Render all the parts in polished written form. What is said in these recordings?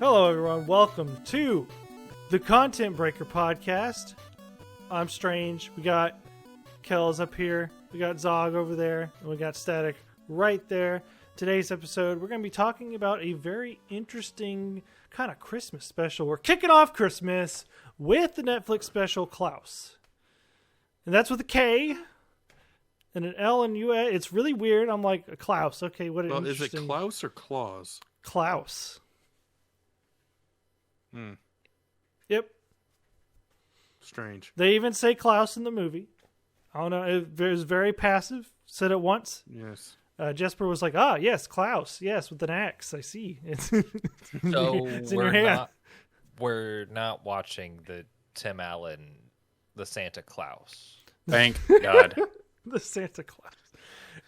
Hello, everyone. Welcome to the Content Breaker podcast. I'm Strange. We got Kelz up here. We got Zog over there. And we got Static right there. Today's episode, we're going to be talking about a very interesting kind of Christmas special. We're kicking off Christmas with the Netflix special Klaus. And that's with a K and an L and U. It's really weird. I'm like, Klaus. Okay, what an interesting... Is it Klaus or Claus? Klaus. Hmm. Yep. Strange. They even say Klaus in the movie. I don't know. It was very passive. Said it once. Yes. Jesper was like, yes, Klaus. Yes, with an axe. I see. It's in your hand. We're not watching the Tim Allen, the Santa Claus. Thank God. The Santa Claus.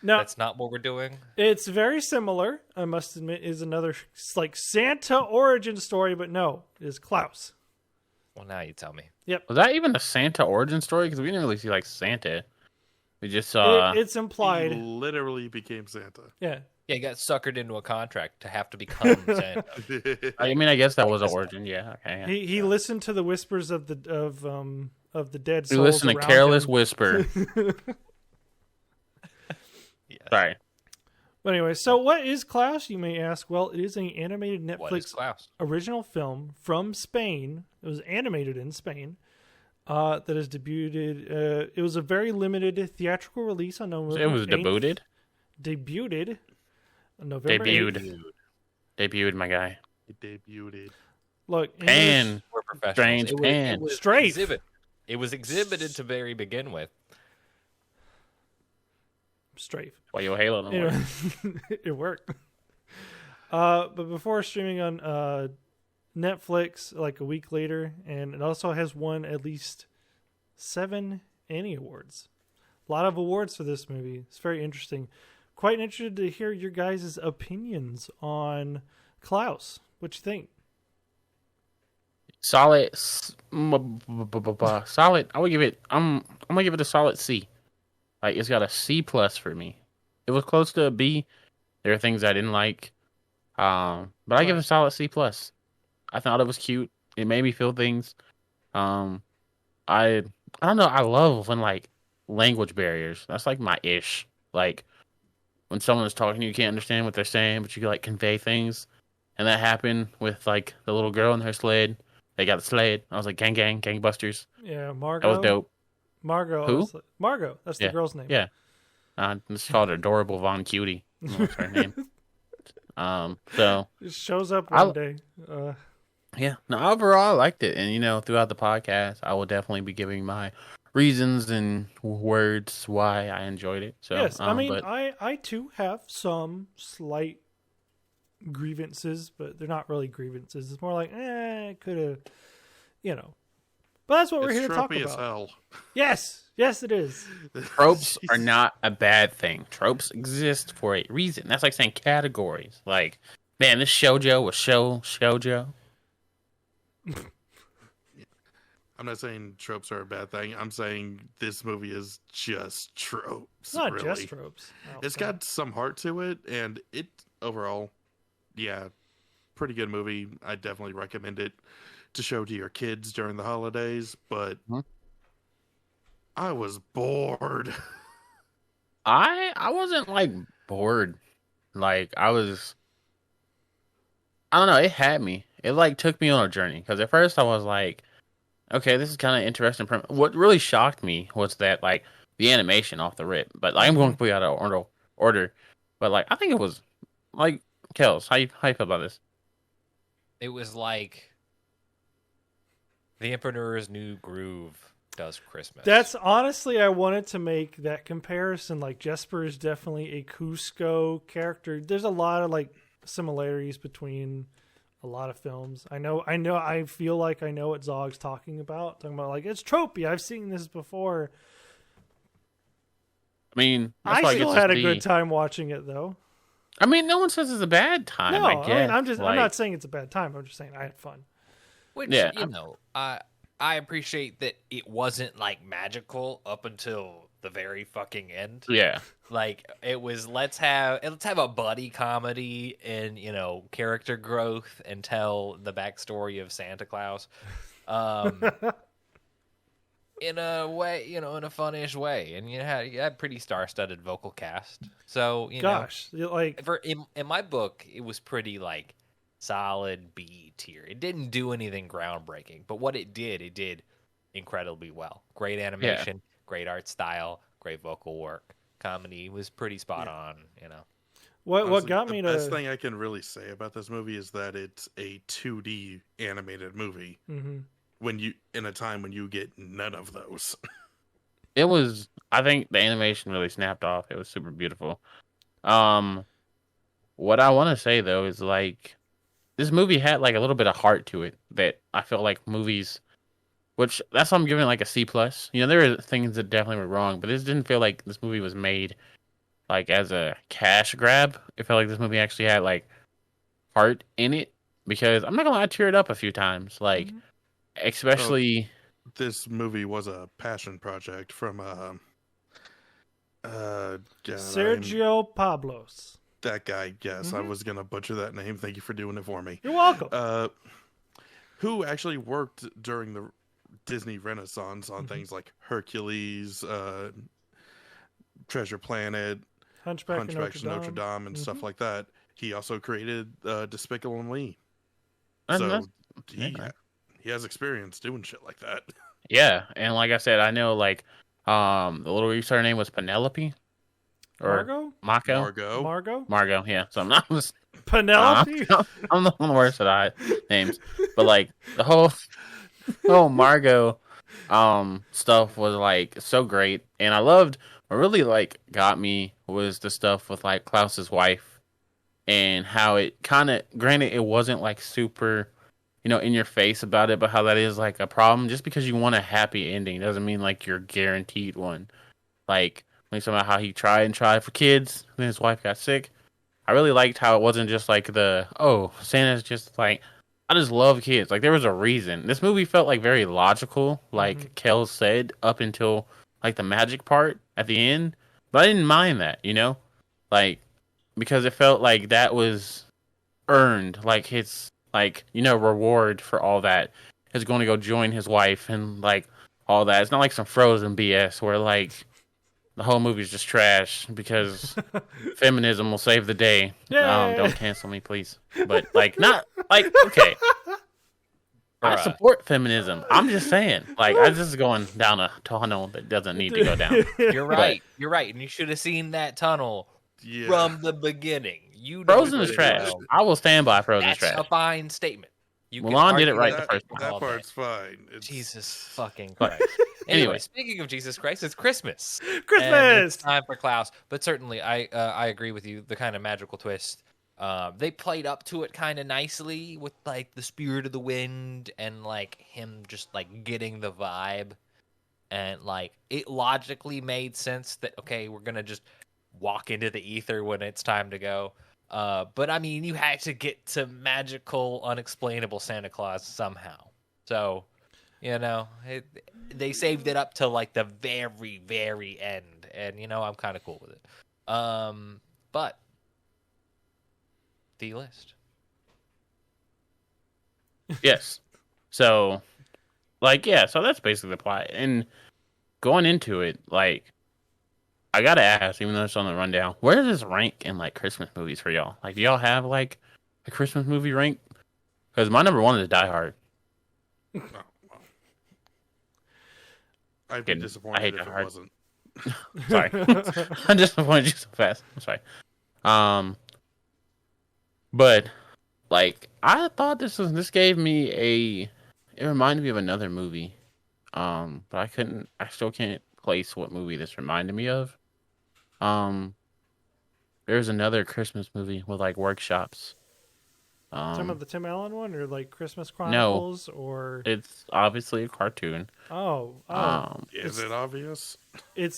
No, that's not what we're doing. It's very similar, I must admit, is another like Santa origin story, but no, it is Klaus. Well, now you tell me. Yep. Was that even a Santa origin story? Because we didn't really see like Santa. We just saw. It's implied. He literally became Santa. Yeah. Yeah, he got suckered into a contract to have to become Santa. I mean, I guess that was an origin. Yeah. Okay. Yeah. He listened to the whispers of the dead souls. He listened to careless whisper. Yes. Sorry. But anyway, so what is Klaus, you may ask? Well, it is an animated Netflix original film from Spain. It was animated in Spain. That is debuted. It was a very limited theatrical release on November 8th. It was debuted? Debuted. On November 8th. Debuted, my guy. It debuted. Look, Pan. We're professionals. Strange pan. It was exhibited to very begin with. Strafe. Why you Halo? It worked. But before streaming on Netflix like a week later, and it also has won at least 7 Annie Awards. A lot of awards for this movie. It's very interesting. Quite interested to hear your guys' opinions on Klaus. What you think? Solid. Solid. I would give it. I'm gonna give it a solid C. Like, it's got a C+ for me. It was close to a B. There are things I didn't like. But I give it a solid C+. I thought it was cute. It made me feel things. I don't know. I love when, like, language barriers. That's, like, my ish. Like, when someone is talking, you can't understand what they're saying, but you can, like, convey things. And that happened with, like, the little girl and her sled. They got a sled. I was like, gangbusters. Yeah, Margot. That was dope. Margot. Who? Margot. That's the girl's name. Yeah. It's called Adorable Von Cutie. What's her name? So it shows up one day. Yeah. No, overall, I liked it, and throughout the podcast, I will definitely be giving my reasons and words why I enjoyed it. So yes, I mean, I too have some slight grievances, but they're not really grievances. It's more like, could have, But that's what we're here to talk about. As hell. Yes, it is. Tropes are not a bad thing. Tropes exist for a reason. That's like saying categories. Like, man, this shoujo was shoujo. I'm not saying tropes are a bad thing. I'm saying this movie is just tropes. It's not really. just tropes. It's got some heart to it, and it overall, yeah, pretty good movie. I definitely recommend it to show to your kids during the holidays, but I was bored. I wasn't like bored. Like, I don't know, it had me. It like took me on a journey, because at first I was like, okay, this is kind of interesting. What really shocked me was that, like, the animation off the rip. But like, I'm going to put you out of order. But like, I think it was like, Kelz, how you feel about this? It was like The Emperor's New Groove does Christmas. That's honestly, I wanted to make that comparison. Like, Jesper is definitely a Cusco character. There's a lot of like similarities between a lot of films. I feel like I know what Zog's talking about like, it's tropey. I've seen this before. I mean, I still had a good time watching it, though. I mean, no one says it's a bad time. No, I guess. I'm not saying it's a bad time. I'm just saying I had fun. Which, I appreciate that it wasn't like magical up until the very fucking end. Yeah. Like it was let's have a buddy comedy and character growth and tell the backstory of Santa Claus. In a way, in a funnish way, and you had pretty star-studded vocal cast. So in my book, it was pretty like solid B tier. It didn't do anything groundbreaking, but what it did incredibly well. Great animation, great art style, great vocal work. Comedy was pretty spot on. What got me the to best thing I can really say about this movie is that it's a 2D animated movie. Mm-hmm. In a time when you get none of those. It was, I think the animation really snapped off. It was super beautiful. What I want to say though is like this movie had like a little bit of heart to it that I feel like movies, which that's why I'm giving it like a C plus. There are things that definitely were wrong, but this didn't feel like this movie was made like as a cash grab. It felt like this movie actually had like heart in it, because I'm not gonna lie, I teared up a few times. Like, especially this movie was a passion project from Sergio Pablos. That guy, yes. I was gonna butcher that name. Thank you for doing it for me. You're welcome. Who actually worked during the Disney Renaissance on things like Hercules, Treasure Planet, Hunchback of Notre Dame, and stuff like that. He also created Despicable Me. And So he has experience doing shit like that. Yeah, and like I said, I know like the little researcher name was Penelope or Margot. Yeah, so I'm not Penelope. I'm the one worst at names, but like the whole Margot stuff was like so great, and I loved. What really like got me was the stuff with like Klaus's wife and how it kind of, granted, it wasn't like super, in your face about it, but how that is like a problem. Just because you want a happy ending doesn't mean like you're guaranteed one. Like when he's talking about how he tried for kids, then his wife got sick. I really liked how it wasn't just like Santa's just like, I just love kids. Like there was a reason. This movie felt like very logical, like Kelz said, up until like the magic part at the end. But I didn't mind that, like, because it felt like that was earned, like his, like, reward for all that is going to go join his wife and like all that. It's not like some Frozen BS where like the whole movie's just trash because feminism will save the day. Don't cancel me, please. But like, not like, okay, I support feminism. I'm just saying, like, I just going down a tunnel that doesn't need to go down. You're right. You're right, and you should have seen that tunnel from the beginning. Frozen is trash. Well. I will stand by Frozen's trash. That's a fine statement. Mulan did it right the first time. That part's fine. Jesus fucking Christ. Anyway, speaking of Jesus Christ, it's Christmas. Christmas! It's time for Klaus. But certainly, I agree with you. The kind of magical twist. They played up to it kind of nicely with like the spirit of the wind and like him just like getting the vibe, and like it logically made sense that okay, we're gonna just walk into the ether when it's time to go. But I mean, you had to get to magical, unexplainable Santa Claus somehow. So, they saved it up to like the very, very end, and I'm kind of cool with it. But the list. Yes. So, like, yeah. So that's basically the plot. And going into it, like, I gotta ask, even though it's on the rundown, where does this rank in like Christmas movies for y'all? Like, do y'all have like a Christmas movie rank? Because my number one is Die Hard. I'd be disappointed if it wasn't. Sorry, I'm disappointed you so fast. I'm sorry. But like, I thought this gave me it reminded me of another movie. But I still can't place what movie this reminded me of. There's another Christmas movie with like workshops. Talking about the Tim Allen one, or like Christmas Chronicles, or it's obviously a cartoon. Is it obvious? I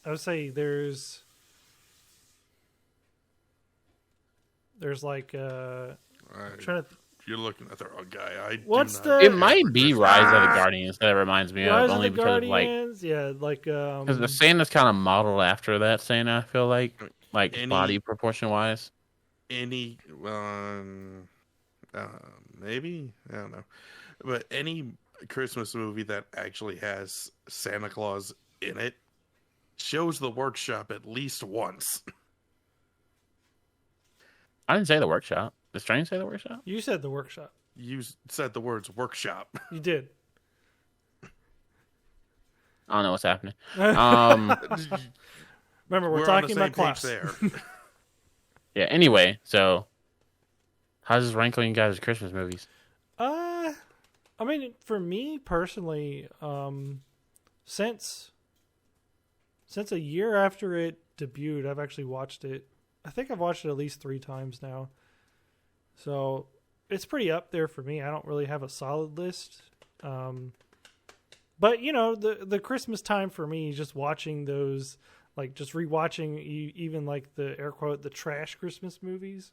would say there's like trying you're looking at the wrong guy. What's do not the- It might be Rise of the Ah! Guardians that it reminds me Rise of, of only the because of, like, Guardians, yeah, like because the Santa's kind of modeled after that Santa. I feel like Any- body proportion wise. any maybe, I don't know, but any Christmas movie that actually has Santa Claus in it shows the workshop at least once. I didn't say the workshop. Did Strange say the workshop? you said the workshop. You said the words workshop. You did. I don't know what's happening. Remember, we're on the talking same about page Klaus. there. Yeah. Anyway, so how's this ranking you guys' Christmas movies? I mean, for me personally, since a year after it debuted, I've actually watched it. I think I've watched it at least 3 times now. So it's pretty up there for me. I don't really have a solid list. But you know, the Christmas time for me, just watching those, like just rewatching even like the air quote the trash Christmas movies.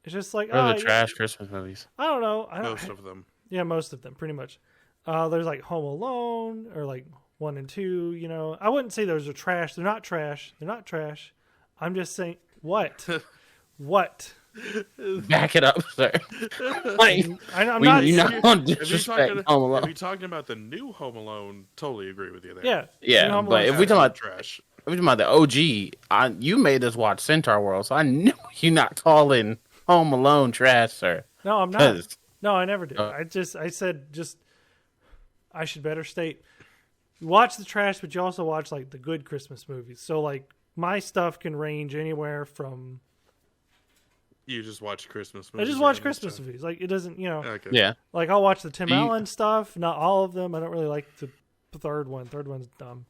It's just like, What are the yeah, trash Christmas movies? I don't know. Most of them. Yeah, most of them, pretty much. There's like Home Alone or like 1 and 2. You know, I wouldn't say those are trash. They're not trash. They're not trash. I'm just saying, what? What? Back it up, sir. Like, I'm we, not. you're not going to If you're disrespect talking, Home if Alone. you're talking about the new Home Alone, totally agree with you there. Yeah, Yeah, Home but Alone if we talking about trash, the OG, you made us watch Centaur World, so I knew you're not calling Home Alone trash, sir. No, I'm not. 'Cause- No, I never did. I said I should better state. You watch the trash, but you also watch like the good Christmas movies. So like my stuff can range anywhere from. you just watch Christmas I movies. just watch during this Christmas time. movies. Like it doesn't, you know. Okay. Yeah. Like I'll watch the Tim Do you- Allen stuff, not all of them. I don't really like the third one. Third one's dumb.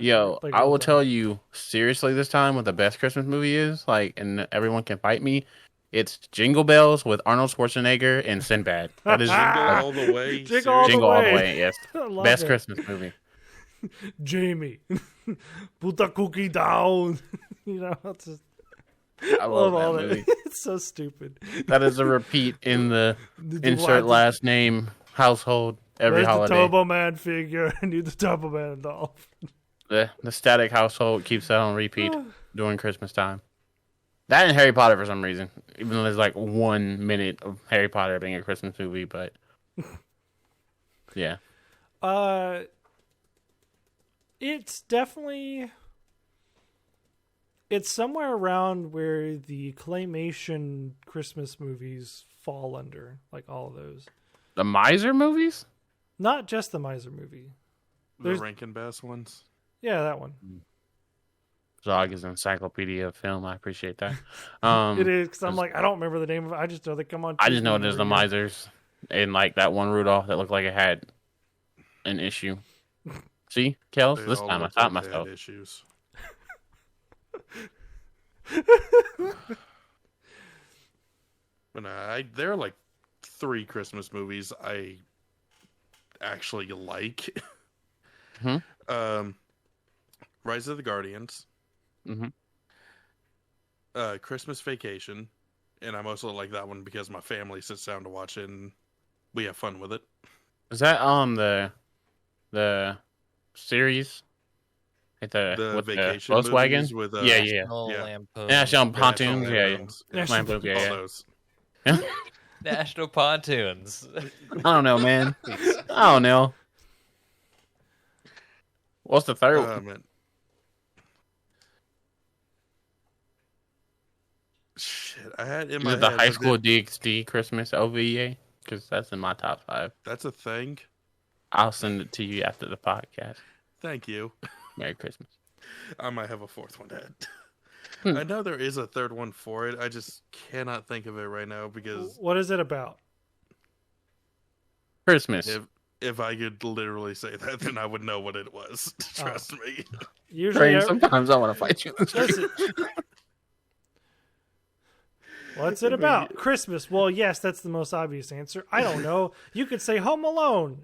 Yo, like, I will dumb. tell you seriously this time what the best Christmas movie is, like, and everyone can fight me. It's Jingle Bells with Arnold Schwarzenegger and Sinbad. That is Jingle all the way. Jingle all the Jingle all the way. way, yes. I love Best it. Christmas movie. Jamie, put the cookie down. You know, it's just, I love all that movie. It's so stupid. That is a repeat in the The insert what? last name household every Where's holiday. the Turbo Man figure? I need the Turbo Man doll. The static household keeps that on repeat during Christmas time. That and Harry Potter for some reason. Even though there's like 1 minute of Harry Potter being a Christmas movie, but yeah. It's definitely somewhere around where the claymation Christmas movies fall under, like all of those. The Miser movies? Not just the Miser movie. The There's- Rankin Bass ones. Yeah, that one. Zog is an encyclopedia of film. I appreciate that. It is because I'm like I don't remember the name of it. I just know they come on. I just TV know it is every the year. Misers and like that one Rudolph that looked like it had an issue. See, Kelz, They this all time I look stopped like they had myself. issues. But there are like 3 Christmas movies I actually like. Rise of the Guardians, Mhm. Christmas Vacation, and I mostly like that one because my family sits down to watch it and we have fun with it. Is that the series? At The with vacation the Volkswagen? movies with yeah. National Yeah. Lampoon. National National Pontoons, yeah. Lampoons, National- Lampoons, all yeah. those. National Pontoons. I don't know, man. I don't know. What's the third one? Man. Shit, I had in Is my it the head, High but School DxD Christmas OVA? Because that's in my top 5. that's a thing. I'll send it to you after the podcast. Thank you. Merry Christmas. I might have a 4th one to add. Hmm. I know there is a 3rd one for it. I just cannot think of it right now because What is it about? Christmas. if I could literally say that, then I would know what it was. Trust me. Usually, Train, sometimes I want to fight you. listen. What's it about? Christmas. Well, yes, that's the most obvious answer. I don't know. You could say Home Alone.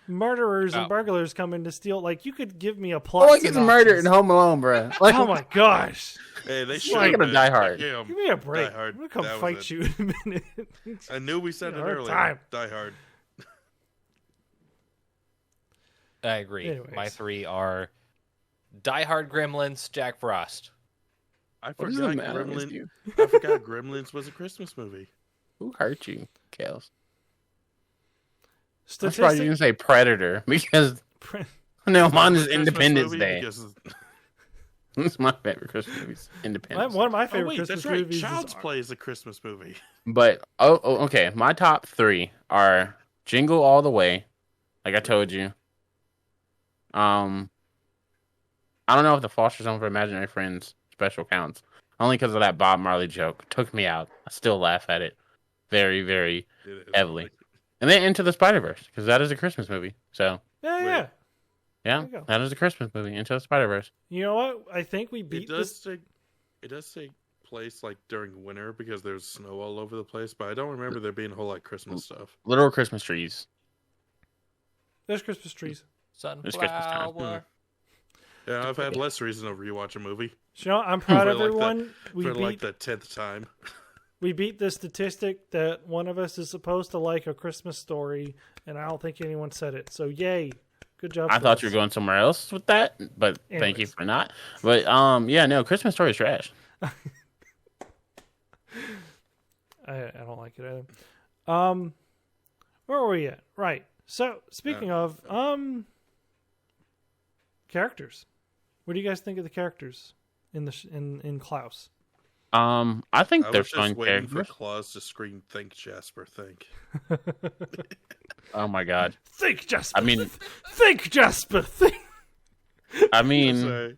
Murderers and Oh. burglars come in to steal. Like, you could give me a plot. Oh, it gets synopsis. murdered in Home Alone, bro. Like, Oh my gosh. Hey, they It's should like- have Gonna Die Hard. Damn, Give me a break. Die Hard. I'm gonna come That was fight it. you in a minute. I knew we said it Hard earlier. time. Die Hard. I agree. Anyways. My 3 are Die Hard, Gremlins, Jack Frost. I What does forgot it matter with Gremlins. you? I forgot Gremlins was a Christmas movie. Who hurt you, Kelz? I'm surprised you Statistic. didn't say Predator because no, mine is Christmas Independence movie Day. because It's my favorite Christmas movie. Independence. One of my oh favorite wait, Christmas that's right. movies Child's is Play is a Christmas movie. But okay. My top 3 are Jingle All the Way, like I told you. I don't know if the Foster Home for Imaginary Friends special counts, only because of that Bob Marley joke. Took me out. I still laugh at it very, very It is heavily. like- And then Into the Spider-Verse, because that is a Christmas movie. So yeah, Wait. yeah. yeah, There you go. that is a Christmas movie. Into the Spider-Verse. You know what? I think we It beat does this. take place like during winter because there's snow all over the place, but I don't remember there being a whole lot of Christmas stuff. Literal Christmas trees. There's Christmas trees. It's Christmas time. Sunflower. Yeah, I've had less reason to rewatch a movie So, you know, I'm proud of For like the- everyone. We for beat like the 10th time. we beat the statistic that one of us is supposed to like a Christmas story, and I don't think anyone said it. So, yay. Good job. I for thought us. you were going somewhere else with that, but thank you Anyways. for not. But yeah, no, Christmas Story is trash. I don't like it either. Where were we at? Right. So speaking of characters, what do you guys think of the characters in the in Klaus? I think I they're was fun just waiting for characters. Klaus to scream, "Think, Jasper, think." Oh my god. Think, Jasper. I mean, think, Jasper. Think. I mean, Sorry.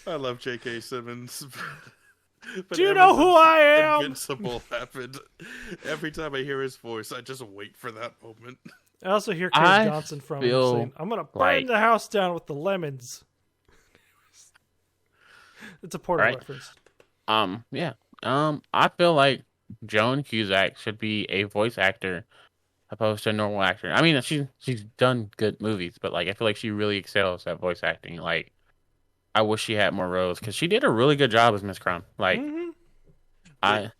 I love J.K. Simmons. But Do you ever know who since I am? Invincible happened. Every time I hear his voice, I just wait for that moment. I also hear Kate I Johnson from feel saying, "I'm gonna burn like- the house down with the lemons." It's a Portal Right. reference. yeah. I feel like Joan Cusack should be a voice actor opposed to a normal actor. I mean, she's done good movies, but like I feel like she really excels at voice acting. Like, I wish she had more roles because she did a really good job as Miss Crumb. Like, Mhm. I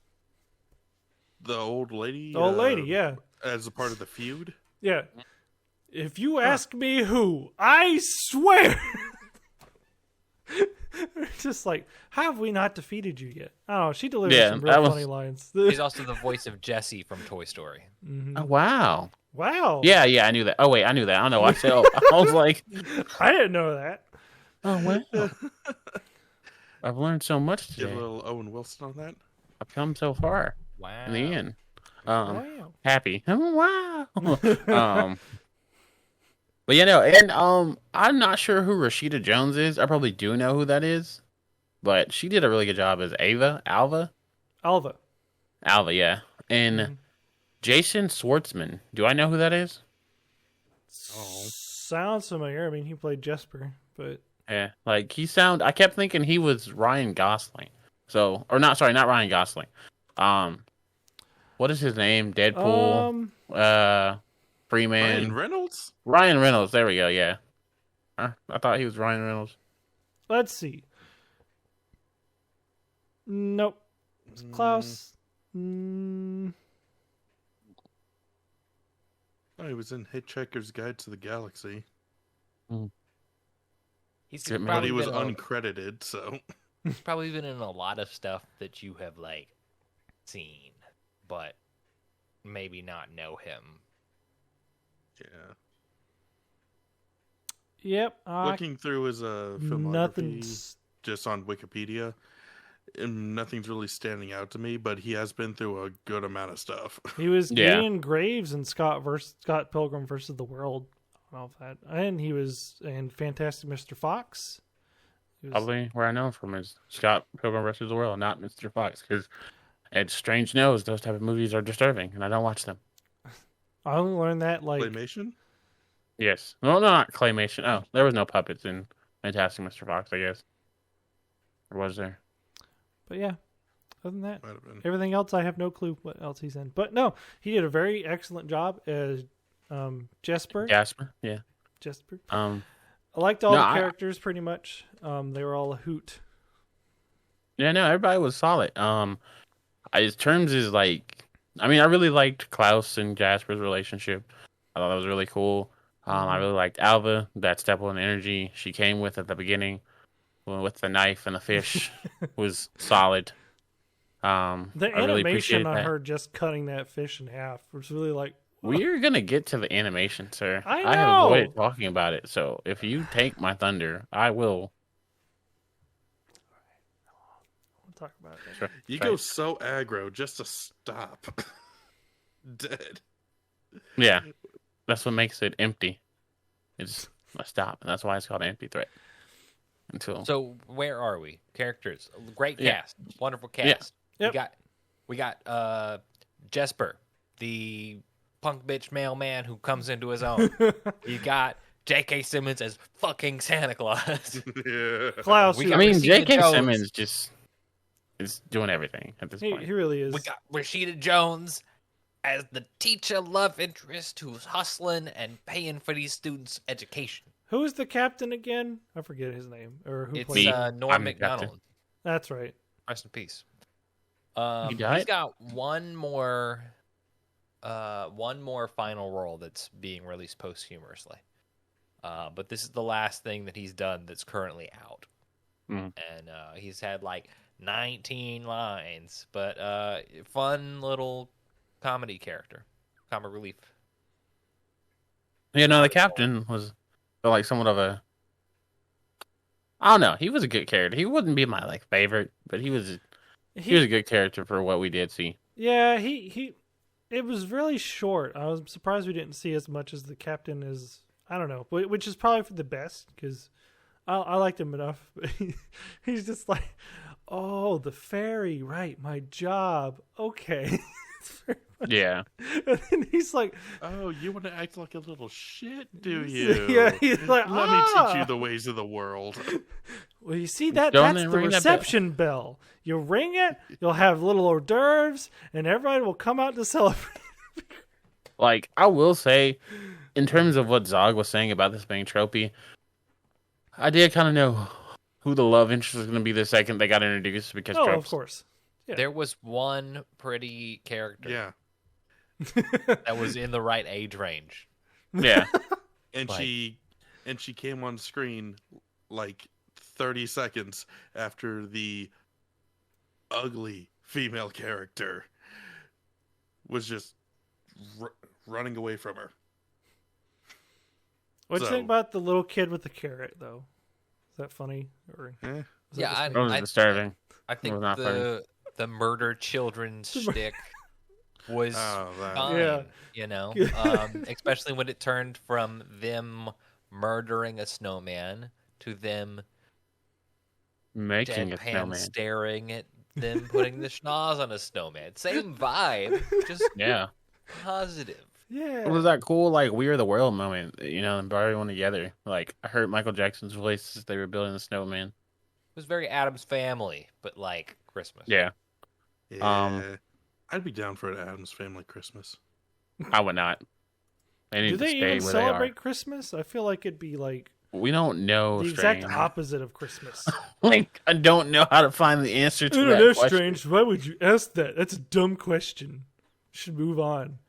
The old lady. The old lady, yeah. As a part of the feud. Yeah. If you ask me who, I swear. Just like, how have we not defeated you yet? I don't know. She delivered Yeah, some real that was- funny lines. He's also the voice of Jessie from Toy Story. Mhm. oh, wow. Wow. Yeah, I knew that. Oh wait, I knew that. I don't know. I said, I was like, I didn't know that. oh wow. I've learned so much Get a today. little Owen Wilson on that. I've come so far Wow. in the end. Wow. Happy. Oh, wow. But yeah, no, and I'm not sure who Rashida Jones is. I probably do know who that is, but she did a really good job as Alva, Alva. yeah. And Mhm. Jason Schwartzman. Do I know who that is? Oh. Sounds familiar. I mean, he played Jesper, but Yeah, like I kept thinking he was Ryan Gosling. So, or not, sorry, not Ryan Gosling. What is his name? Deadpool. Freeman. Ryan Reynolds. Ryan Reynolds. There we go. Yeah. I thought he was Ryan Reynolds. let's see. Nope. Klaus. Oh, he was in Hitchhiker's Guide to the Galaxy, He's But but probably he was been uncredited. So he's probably been in a lot of stuff that you have like seen, but maybe not know him. yeah. Yep. Looking through his filmography Nothing's. just on Wikipedia, and nothing's really standing out to me. But he has been through a good amount of stuff. He was Yeah. Gideon Graves in Scott Pilgrim versus the World. I don't know if that. And he was in Fantastic Mr. Fox. He was, Probably where I know him from is Scott Pilgrim vs. the World, not Mr. Fox, because Ed Strange knows those type of movies are disturbing, and I don't watch them. I only learned that like Claymation. Yes. Well, no, not claymation. Oh, there was no puppets in Fantastic Mr. Fox, I guess. Or was there? But yeah, other than that, Might have been. everything else I have no clue what else he's in. But no, he did a very excellent job as Jesper. Jasper. Yeah. Jesper. Um. I liked all No, the I- characters pretty much. They were all a hoot. Yeah, no, everybody was solid. His terms is like, I mean, I really liked Klaus and Jasper's relationship. I thought that was really cool. I really liked Alva, that step on energy she came with at the beginning, with the knife and the fish was solid. The I really animation appreciated on that. her just cutting that fish in half was really like, We're gonna get to the animation, sir. I have know. avoided talking about it, so if you take my thunder, I will. we'll talk about it. Sure. You Try go it. so aggro just to stop. Dead. Yeah, that's what makes it empty. It's a stop, and that's why it's called an empty threat. Until So where are we? Characters, great Yeah. cast, wonderful Yeah. cast. Yep. We got Jesper, the punk bitch mailman who comes into his own. You got J.K. Simmons as fucking Santa Claus. Yeah. Klaus, We who- got I mean, Rashida J.K. Jones. Simmons just is doing everything at this he point. really is. We got Rashida Jones as the teacher love interest who's hustling and paying for these students' education. Who's the captain again? I forget his name or who It's plays Me. him. Norm I'm the captain. McDonald. That's right. Rest in peace. He died? He's got one more final role that's being released posthumously. But this is the last thing that he's done that's currently out. Mm. And he's had like 19 lines, but fun little comedy character, comic relief. Yeah, no, the captain was like somewhat of a. I don't know. He was a good character. He wouldn't be my favorite, but he was a good character for what we did see. Yeah, he it was really short. I was surprised we didn't see as much as the captain is. I don't know, which is probably for the best because I liked him enough. He's just like, oh, the fairy, right? My job, okay. It's very funny. Yeah, And then he's like, Oh, you want to act like a little shit, do you? yeah, he's like, Let me teach you the ways of the world. Well, you see that? Don't That's then the ring that bell. reception bell. You ring it, you'll have little hors d'oeuvres, and everybody will come out to celebrate. like I will say, in terms of what Zog was saying about this being tropey, I did kind of know who the love interest was going to be the second they got introduced because Oh, tropes. of course. Yeah. There was one pretty character Yeah. that was in the right age range. Yeah, And Like- she came on screen like 30 seconds after the ugly female character was just running away from her. What do you think So- about the little kid with the carrot, though? Is that funny? Or Eh. is that Yeah, just I- me? that was disturbing. I think was not funny. the murder children shtick was Oh, that. fine, Yeah. you know, especially when it turned from them murdering a snowman to them Making a deadpan snowman. staring at them putting the schnoz on a snowman. Same vibe, just Yeah. positive. Yeah. It was that cool, We Are the World moment, and brought everyone together. Like, I heard Michael Jackson's voice as they were building the snowman. It was very Adam's Family, but like Christmas. Yeah, Yeah. I'd be down for an Addams Family Christmas. I would not. They need Do to they stay even where celebrate Christmas? I feel like it'd be like they are. We don't know, the exact Strange. opposite of Christmas. I don't know how to find the answer to I that don't know, question. Strange. Why would you ask that? That's a dumb question. Should move on.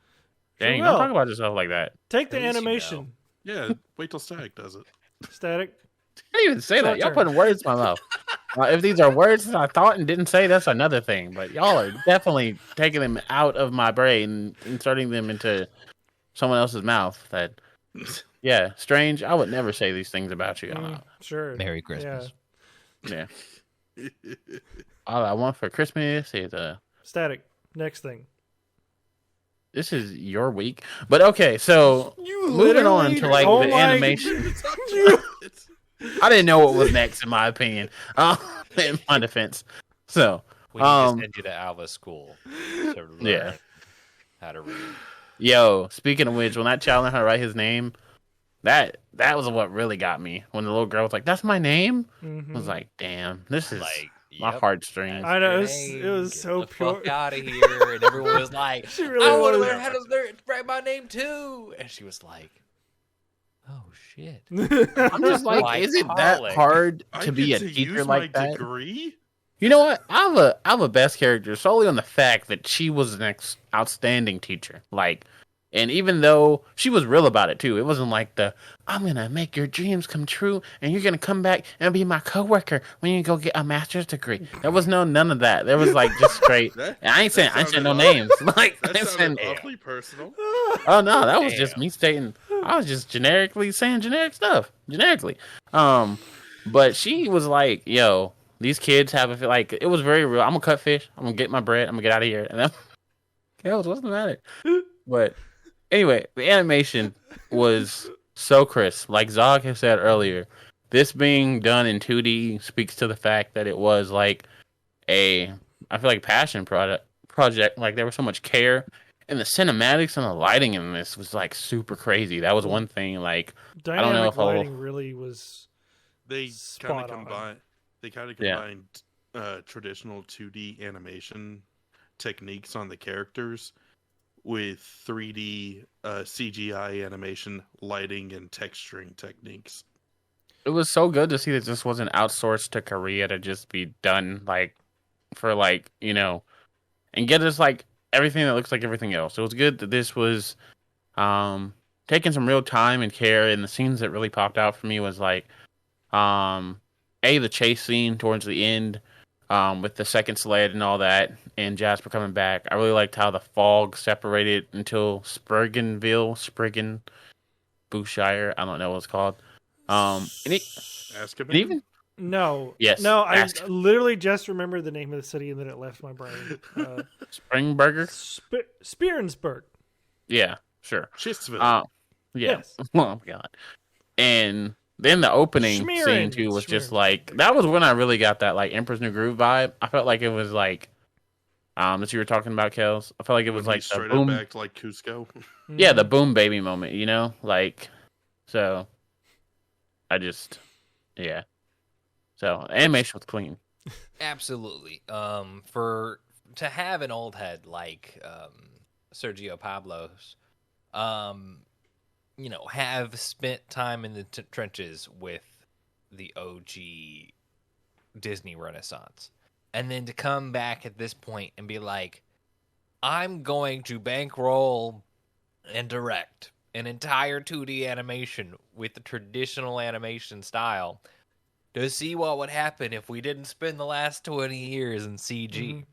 Dang, Well, don't talk about yourself like that. Take the At least you animation. Yeah, wait till Static does it. Static. I didn't even say that. Your Y'all turn. putting words in my mouth. If these are words that I thought and didn't say, that's another thing. But y'all are definitely taking them out of my brain and inserting them into someone else's mouth. That, yeah, Strange. I would never say these things about you. Sure. Merry Christmas. Yeah. All I want for Christmas is Static. Next thing. This is your week, but okay. So moving on to oh the my- animation. I didn't know what was next, in my opinion. In my defense, so We need to send you to Alva school to learn Yeah. how to read. yo. Speaking of which, when that child learned how to write his name, that was what really got me. When the little girl was like, "That's my name," Mhm. I was like, "Damn, this is Like, my yep, heartstrings." I know, that's it your was name. so Get the pure. fuck out of here, and everyone was like, She really "I want to was. learn how to write my name too," and she was like, "Oh shit." I'm just like, Like is it that college. hard I to be get a to teacher use like my that? degree? You know what? I have a best character solely on the fact that she was an outstanding teacher. Like, and even though she was real about it too, it wasn't like the "I'm gonna make your dreams come true and you're gonna come back and be my coworker when you go get a master's degree." There was none of that. There was like just straight. I ain't saying no names. Like That sounded awfully personal. Oh no, that was just me stating. I was just generically saying generic stuff, generically. But she was like, "Yo, these kids have like it was very real. I'm gonna cut fish. I'm gonna get my bread. I'm gonna get out of here." And then, Kelz, what's the matter? But anyway, the animation was so crisp. Like Zog had said earlier, this being done in 2D speaks to the fact that it was like I feel like passion project. Like there was so much care. And the cinematics and the lighting in this was like super crazy. That was one thing. Like Dynamic I don't know if lighting really was. They kind of combined. They kind of combined traditional 2D animation techniques on the characters with 3D CGI animation, lighting, and texturing techniques. It was so good to see that this wasn't outsourced to Korea to just be done like for like and get us like everything that looks like everything else. It was good that this was taking some real time and care, and the scenes that really popped out for me was like the chase scene towards the end with the second sled and all that, and Jasper coming back. I really liked how the fog separated until Spriggan, Boushire, I don't know what it's called. Even No. Yes. No, I literally just remembered the name of the city and then it left my brain. Springburger? Spearensburg. Yeah, sure. Schistville. Yeah. Yes. Oh my god. And then the opening scene too was just like that was when I really got that like Emperor's New Groove vibe. I felt like it was like that you were talking about, Kelz. I felt like it was like straight the boom up back like Cusco. Yeah, the boom baby moment, like so I just So animation was clean. Absolutely. To have an old head like Sergio Pablos, have spent time in the trenches with the OG Disney Renaissance, and then to come back at this point and be like, I'm going to bankroll and direct an entire 2D animation with the traditional animation style to see what would happen if we didn't spend the last 20 years in CG.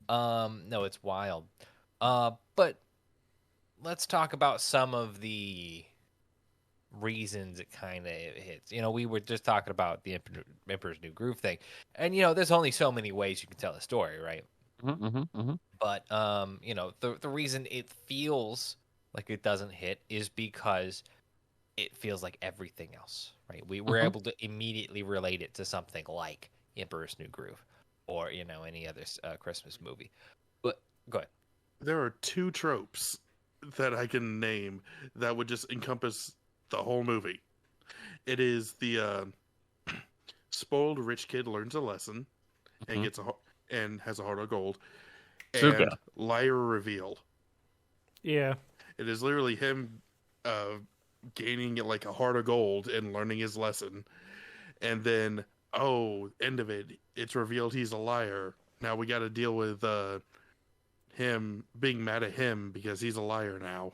No, it's wild. But let's talk about some of the reasons it kind of hits. We were just talking about the Emperor's New Groove thing. And, there's only so many ways you can tell a story, right? But, the reason it feels like it doesn't hit is because it feels like everything else, right? We were able to immediately relate it to something like Emperor's New Groove or, any other Christmas movie. But go ahead. There are two tropes that I can name that would just encompass the whole movie. It is the spoiled rich kid learns a lesson and has a heart of gold, and liar reveal. Yeah. It is literally him gaining like a heart of gold and learning his lesson, and then end of it, it's revealed he's a liar. Now we got to deal with him being mad at him because he's a liar now,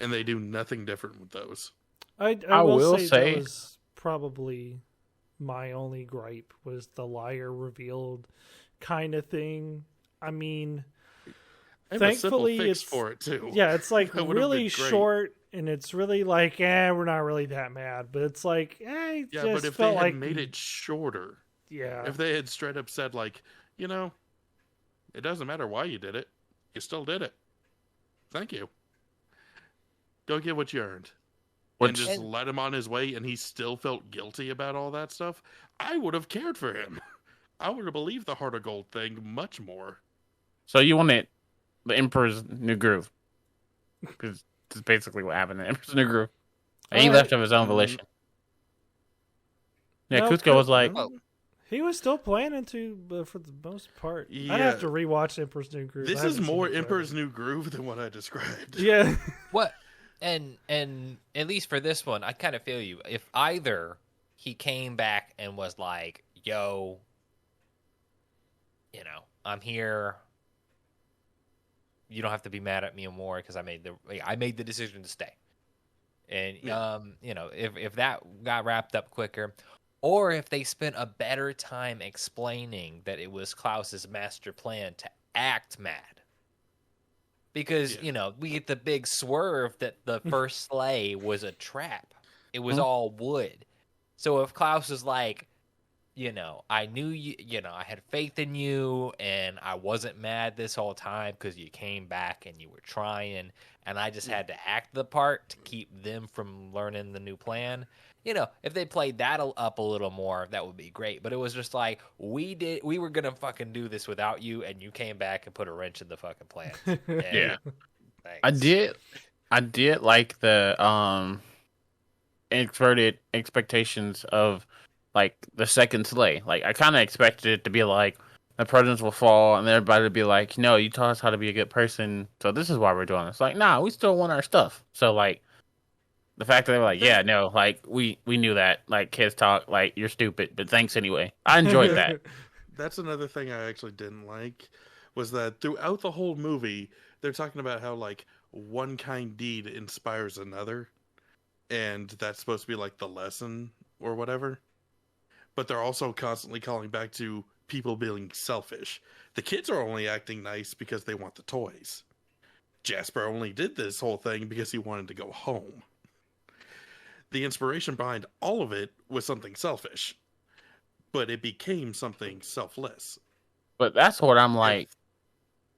and they do nothing different with those. I will say that was probably my only gripe was the liar revealed kind of thing. I mean, thankfully it's for it too. Yeah, it's like really short, and it's really like, we're not really that mad, but it's like, but if they had made it shorter, if they had straight up said like, it doesn't matter why you did it, you still did it. Thank you. Go get what you earned. And just let him on his way, and he still felt guilty about all that stuff, I would have cared for him. I would have believed the heart of gold thing much more. So you wanted the Emperor's New Groove, because that's basically what happened in Emperor's New Groove. And he left of his own volition. Yeah, Cusco was like... He was still planning to, for the most part. Yeah. I'd have to rewatch Emperor's New Groove. This is more Emperor's New Groove than what I described. Yeah. What? And at least for this one, I kind of feel you. If either he came back and was like, yo, I'm here. You don't have to be mad at me anymore because I made the decision to stay. And if that got wrapped up quicker, or if they spent a better time explaining that it was Klaus's master plan to act mad. Because, we get the big swerve that the first sleigh was a trap. It was all wood. So if Klaus is like, I knew you, I had faith in you, and I wasn't mad this whole time because you came back and you were trying, and I just had to act the part to keep them from learning the new plan. If they played that up a little more, that would be great. But it was just like, we were gonna fucking do this without you, and you came back and put a wrench in the fucking plan. Yeah. Thanks. I did like the inverted expectations of like the second sleigh. Like I kind of expected it to be like the presidents will fall and everybody would be like, no, you taught us how to be a good person, so this is why we're doing this. Like, nah, we still want our stuff. So like the fact that they were like, yeah, no, like we knew that. Like kids talk, like you're stupid, but thanks anyway. I enjoyed that. That's another thing I actually didn't like, was that throughout the whole movie, they're talking about how like one kind deed inspires another, and that's supposed to be like the lesson or whatever. But they're also constantly calling back to people being selfish. The kids are only acting nice because they want the toys. Jasper only did this whole thing because he wanted to go home. The inspiration behind all of it was something selfish, but it became something selfless. But that's what I'm like.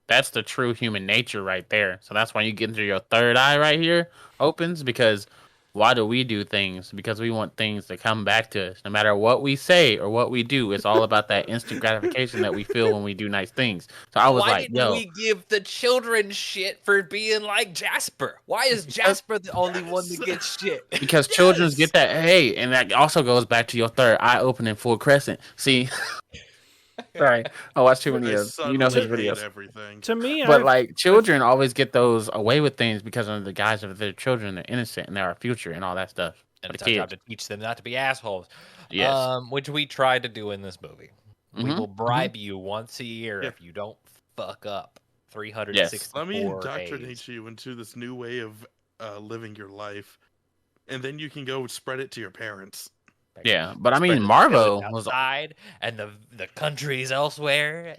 That's the true human nature right there. So that's why you get into your third eye right here opens, because why do we do things? Because we want things to come back to us. No matter what we say or what we do, it's all about that instant gratification that we feel when we do nice things. So I was Why didn't we give the children shit for being like Jasper? Why is Jasper the only one that gets shit? Because children get that. Hey, and that also goes back to your third eye opening full crescent. See? Sorry, I watch too many of his videos. Everything. To me, but like children always get those away with things because of the guise of their children. They're innocent and they're our future and all that stuff. And it's our job to teach them not to be assholes. Yes, which we tried to do in this movie. We will bribe you once a year if you don't fuck up 364 Let me indoctrinate days. you into this new way of living your life, and then you can go spread it to your parents. Yeah, but I mean, Marvo was outside, and the countries elsewhere.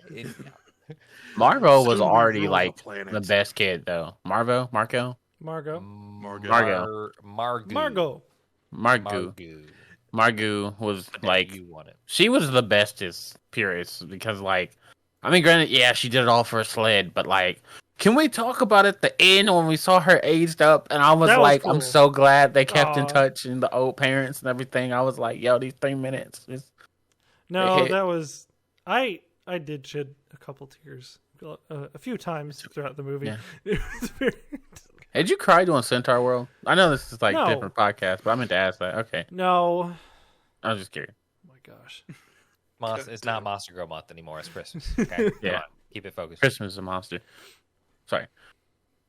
Marvo was already like the best kid, though. Margot was like, she was the bestest, period. Because like, I mean, granted, yeah, she did it all for a sled, but like, can we talk about at the end when we saw her aged up? And I was like, cool. I'm so glad they kept in touch and the old parents and everything. I was like, yo, these 3 minutes. That was... I did shed a couple tears a few times throughout the movie. Yeah. Did you cry doing Centaur World? I know this is like different podcast, but I meant to ask that. Okay. No. I was just curious. Oh my gosh. It's not Monster Girl month anymore. It's Christmas. Okay? Yeah. Keep it focused. Christmas is a monster. Sorry.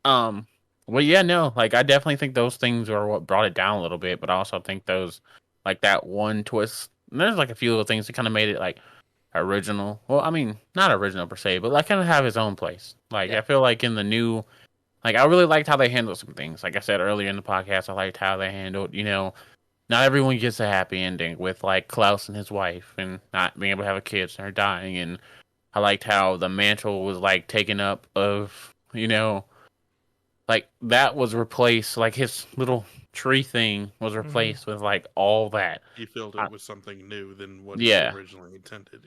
Well, yeah, no, like I definitely think those things are what brought it down a little bit, but I also think those, like that one twist, and there's like a few little things that kind of made it like original. Well, I mean, not original per se, but like kind of have his own place. Like I feel like in the new, like I really liked how they handled some things. Like I said earlier in the podcast, I liked how they handled, not everyone gets a happy ending with like Klaus and his wife and not being able to have a kid and her dying. And I liked how the mantle was like taken up of, like that was replaced, like his little tree thing was replaced with like all that. He filled it with something new than what he originally intended.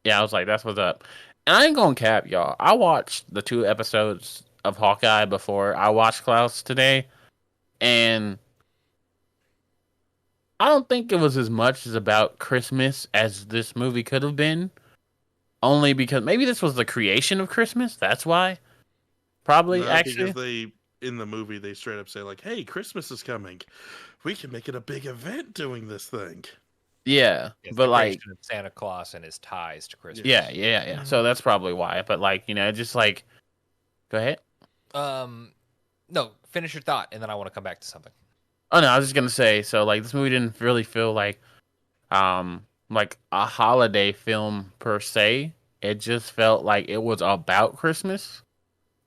Yeah, I was like, that's what's up. And I ain't gonna cap, y'all. I watched the 2 episodes of Hawkeye before I watched Klaus today, and I don't think it was as much as about Christmas as this movie could have been. Only because maybe this was the creation of Christmas. That's why. Probably, actually. Because in the movie, they straight up say, like, hey, Christmas is coming. We can make it a big event doing this thing. Yeah, but like Santa Claus and his ties to Christmas. Yeah. So that's probably why. But like, just like, go ahead. No, finish your thought, and then I want to come back to something. Oh no, I was just gonna say. So like, this movie didn't really feel like a holiday film per se. it just felt like it was about Christmas.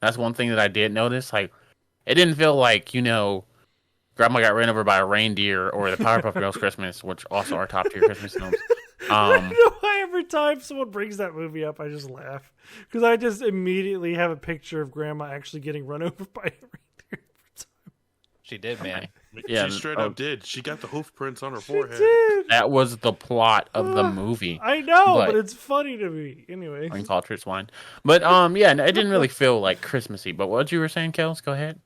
That's one thing that I did notice. Like, it didn't feel like, Grandma got ran over by a reindeer or the Powerpuff Girls Christmas, which also are top tier Christmas films. I don't know why every time someone brings that movie up, I just laugh. Because I just immediately have a picture of Grandma actually getting run over by a reindeer. She did, man. Yeah, she straight up did. She got the hoof prints on her forehead. Did. That was the plot of the movie. I know, but it's funny to me. Anyway. Uncultured swine. But, yeah, it didn't really feel like Christmassy. But what you were saying, Kelz? Go ahead.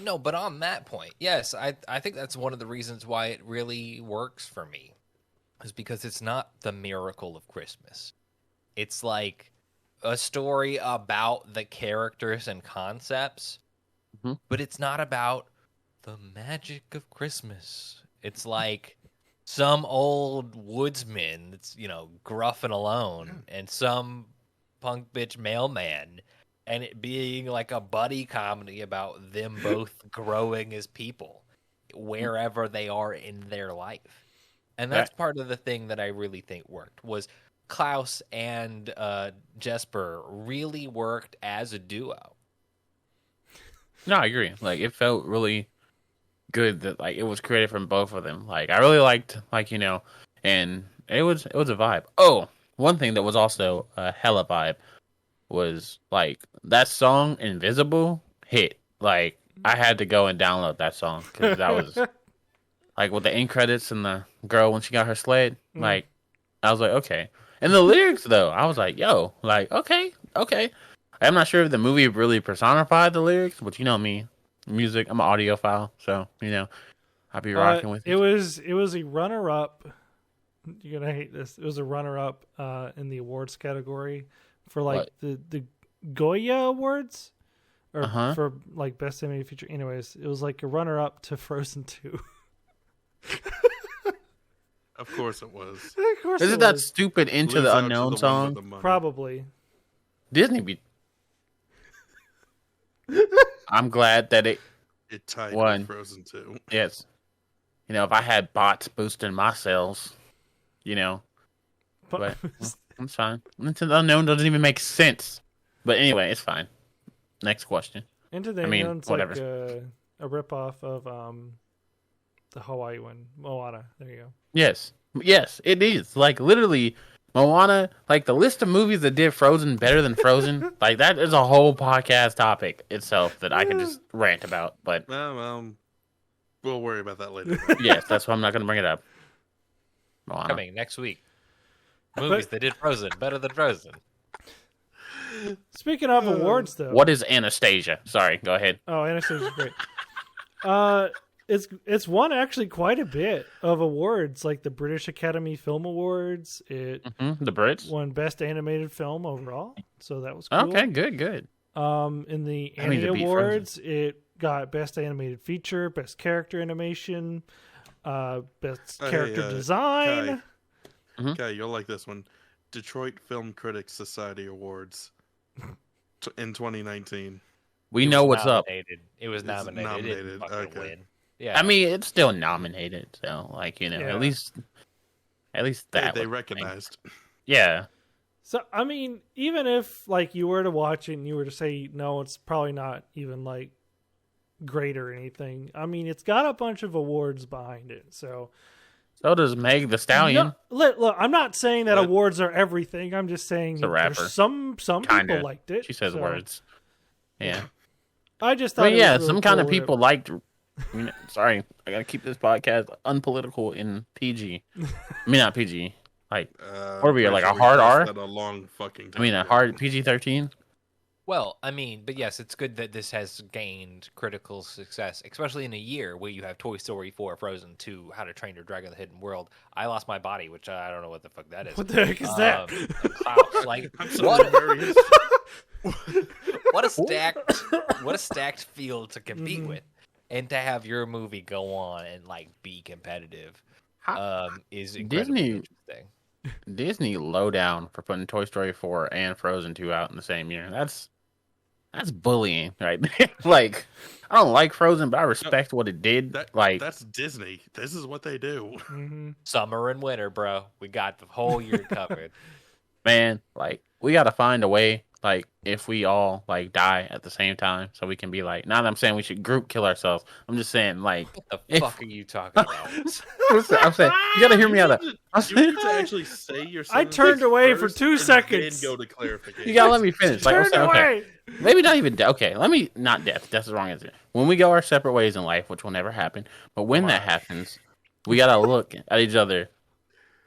No, but on that point, yes, I think that's one of the reasons why it really works for me. Is because it's not the miracle of Christmas. It's like a story about the characters and concepts, but it's not about the magic of Christmas. It's like some old woodsman that's, gruff and alone, and some punk bitch mailman, and it being like a buddy comedy about them both growing as people wherever they are in their life. And that's part of the thing that I really think worked, was Klaus and Jesper really worked as a duo. No, I agree. Like, it felt really good that, like, it was created from both of them. Like, I really liked, and it was a vibe. Oh, one thing that was also a hella vibe was, like, that song, Invisible, hit. Like, I had to go and download that song, because that was... Like, with the end credits and the girl when she got her sled, like, I was like, okay. And the lyrics, though, I was like, yo, like, okay. I'm not sure if the movie really personified the lyrics, but you know me, music, I'm an audiophile, so, I'll be rocking with it. It was a runner-up. You're going to hate this. It was a runner-up in the awards category for, like, the Goya Awards, or for, like, Best Animated Feature. Anyways, it was, like, a runner-up to Frozen 2. Of course it was. Of course Isn't that stupid Into the Unknown song? Probably. Disney be... I'm glad that it tied won. with Frozen 2. Yes. If I had bots boosting my sales, but I'm fine. Into the Unknown doesn't even make sense. But anyway, it's fine. Next question. Into the Unknown's like a ripoff of the Hawaii one, Moana. There you go. Yes, it is. Like, literally, Moana, like, the list of movies that did Frozen better than Frozen, like, that is a whole podcast topic itself that I can just rant about. But we'll worry about that later. Yes, that's why I'm not going to bring it up. Moana. Coming next week. Movies that did Frozen better than Frozen. Speaking of awards, though. What is Anastasia? Sorry, go ahead. Oh, Anastasia's great. It's won actually quite a bit of awards, like the British Academy Film Awards. It the Brits won Best Animated Film overall, so that was cool. Okay, good. In the Annie Awards, it got Best Animated Feature, Best Character Animation, Best Character Design. Okay, you'll like this one. Detroit Film Critics Society Awards in 2019. We know what's nominated. up. It was nominated. It didn't fucking win. Yeah, I mean, it's still nominated, so, like, at least that they recognized. Yeah. So, I mean, even if, like, you were to watch it and you were to say, no, it's probably not even, like, great or anything. I mean, it's got a bunch of awards behind it, so... So does Meg the Stallion. No, look, I'm not saying that awards are everything. I'm just saying some people liked it. She says words. Yeah. I just thought some kind of people liked... sorry, I gotta keep this podcast unpolitical in PG. I mean, not PG. Like, what are we, like a hard R? A long fucking time I mean, a hard PG-13? Well, I mean, but yes, it's good that this has gained critical success, especially in a year where you have Toy Story 4, Frozen 2, How to Train Your Dragon: The Hidden World, I Lost My Body, which I don't know what the fuck that is. What the heck is that? Klaus, like, what a stacked field to compete with, and to have your movie go on and like be competitive is incredibly interesting. Disney lowdown for putting Toy Story 4 and Frozen 2 out in the same year. That's bullying, right? Like, I don't like Frozen, but I respect what it did. That's Disney. This is what they do. Summer and winter, bro. We got the whole year covered. Man, like, we gotta find a way, like, if we all, like, die at the same time, so we can be like, not that I'm saying we should group kill ourselves. I'm just saying, like, What the if- fuck are you talking about? I'm saying, you gotta hear me out. You I'm need saying, to actually say your I sentences turned away for first 2 and seconds. Then go to clarification. you gotta let me finish. Like, I'm Turn saying, okay, away. maybe not even okay. Let me not death. That's the wrong answer. When we go our separate ways in life, which will never happen, but when that happens, we gotta look at each other,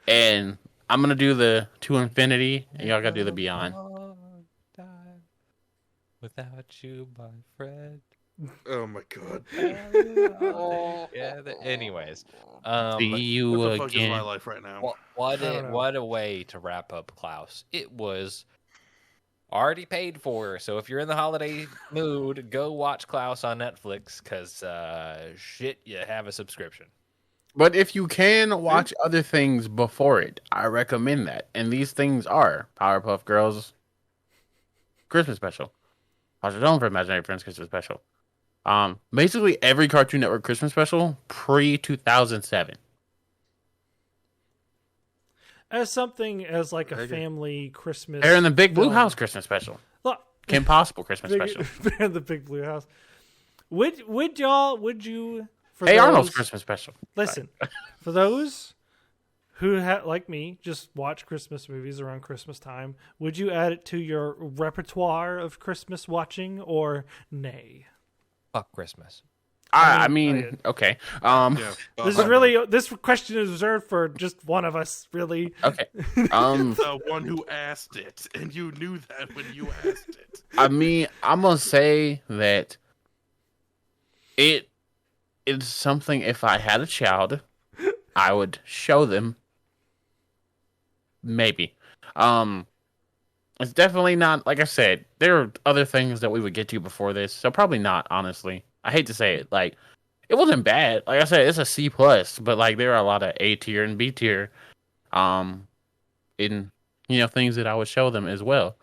and I'm gonna do the to infinity, and y'all gotta do the beyond. Without you, my friend. Oh my god. Yeah. Anyways, See you What the fuck is my again. life right now? what I don't know. a way to wrap up Klaus. It was already paid for, so if you're in the holiday mood, go watch Klaus on Netflix, because shit, you have a subscription. But if you can watch other things before it, I recommend that. And these things are Powerpuff Girls Christmas special, Watch Your Own for Imaginary Friends Christmas special. Basically every Cartoon Network Christmas special pre 2007. As something as like a Okay. family Christmas. They're in the Big Blue film. House Christmas special, Look, Kim Possible Christmas big, special, the Big Blue House. Would you? For Hey those, Arnold's Christmas special. Listen, for those who like me just watch Christmas movies around Christmas time, would you add it to your repertoire of Christmas watching or nay? Fuck Christmas. I mean, okay. Yeah, This question is reserved for just one of us, really. Okay. the one who asked it, and you knew that when you asked it. I mean, I'm gonna say that it's something. If I had a child, I would show them. Maybe. It's definitely not. Like I said, there are other things that we would get to before this, so probably not. Honestly, I hate to say it. Like, it wasn't bad. Like I said, it's a C plus, but like there are a lot of A tier and B tier, in things that I would show them as well.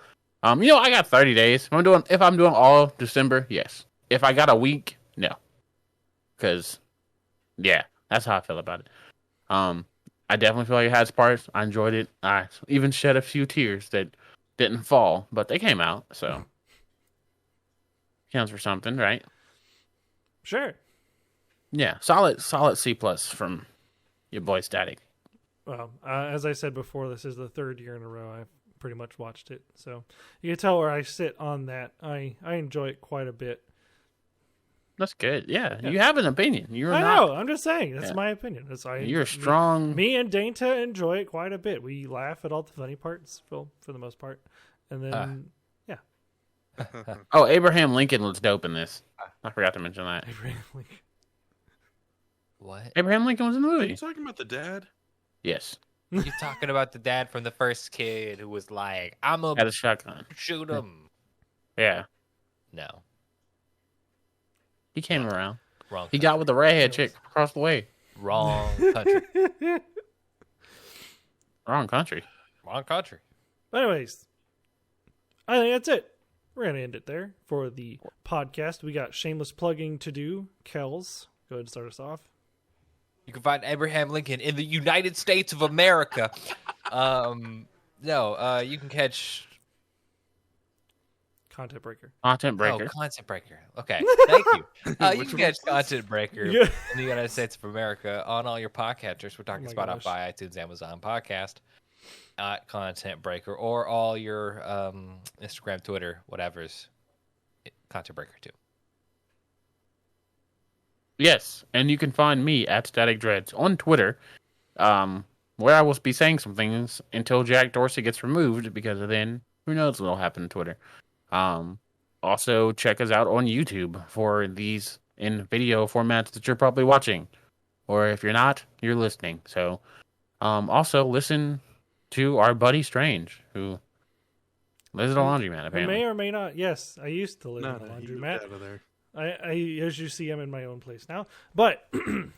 I got 30 days. If I'm doing all of December, yes. If I got a week, no. Because, yeah, that's how I feel about it. I definitely feel like it has parts. I enjoyed it. I even shed a few tears that didn't fall, but they came out, so counts for something, right? Sure. Yeah, solid C plus from your boy Static. Well, as I said before, this is the 3rd year in a row I've pretty much watched it, so you can tell where I sit on that. I enjoy it quite a bit. That's good. Yeah, you have an opinion. I know. I'm just saying. That's my opinion. You're strong. Me and Dainta enjoy it quite a bit. We laugh at all the funny parts, for the most part. And then, Oh, Abraham Lincoln looks dope in this. I forgot to mention that. What? Abraham Lincoln was in the Are movie. you talking about the dad? Yes. You talking about the dad from the first kid who was like, I'm Had gonna a shotgun. shoot him? Yeah. No. He came around. Wrong. He got with the redhead chick across the way. Wrong country. Wrong country. Wrong country. But anyways, I think that's it. We're going to end it there for the podcast. We got shameless plugging to do. Kelz, go ahead and start us off. You can find Abraham Lincoln in the United States of America. You can catch Content Breaker. Content breaker. Oh, Content Breaker. Okay, thank you. You can catch Content Breaker Yeah. in the United States of America on all your podcatchers. We're talking Oh my Spotify, iTunes, Amazon Podcast, Content Breaker, or all your Instagram, Twitter, whatever's Content Breaker too. Yes, and you can find me at Static Dreads on Twitter, where I will be saying some things until Jack Dorsey gets removed, because then who knows what will happen to Twitter. Also, check us out on YouTube for these in video formats that you're probably watching, or if you're not, you're listening. So, also listen to our buddy Strange, who lives at a laundromat. I Apparently, may or may not. Yes, I used to live No, in a he moved laundromat. out of there. I as you see, I'm in my own place now. But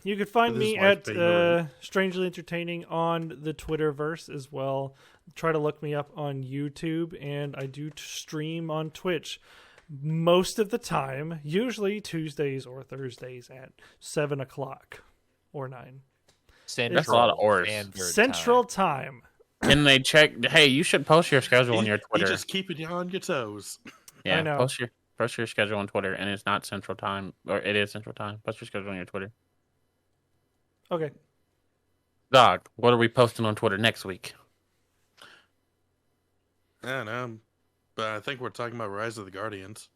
you can find With his me wife at being around. Strangely Entertaining on the Twitterverse as well. Try to look me up on YouTube, and I do stream on Twitch most of the time, usually Tuesdays or Thursdays at 7:00 or 9 Central That's a lot of hours. Standard Central Time. Time. Can they check? Hey, you should post your schedule on your Twitter. You just keeping you on your toes. Yeah, I know. post your schedule on Twitter, and it's not Central Time, or it is Central Time. Post your schedule on your Twitter. Okay. Dog, what are we posting on Twitter next week? I don't know, but I think we're talking about Rise of the Guardians.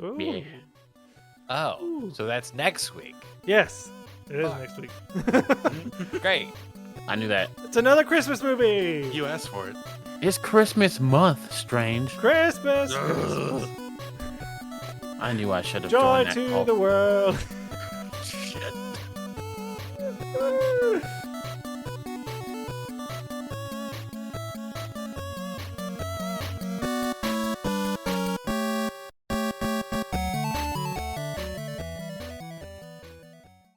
Ooh. Yeah. Oh, so that's next week. Yes, it is Fuck. next week. Great. I knew that. It's another Christmas movie. You asked for it. It's Christmas month, Strange. Christmas. Ugh. I knew I should have Joy joined that to cult. the world.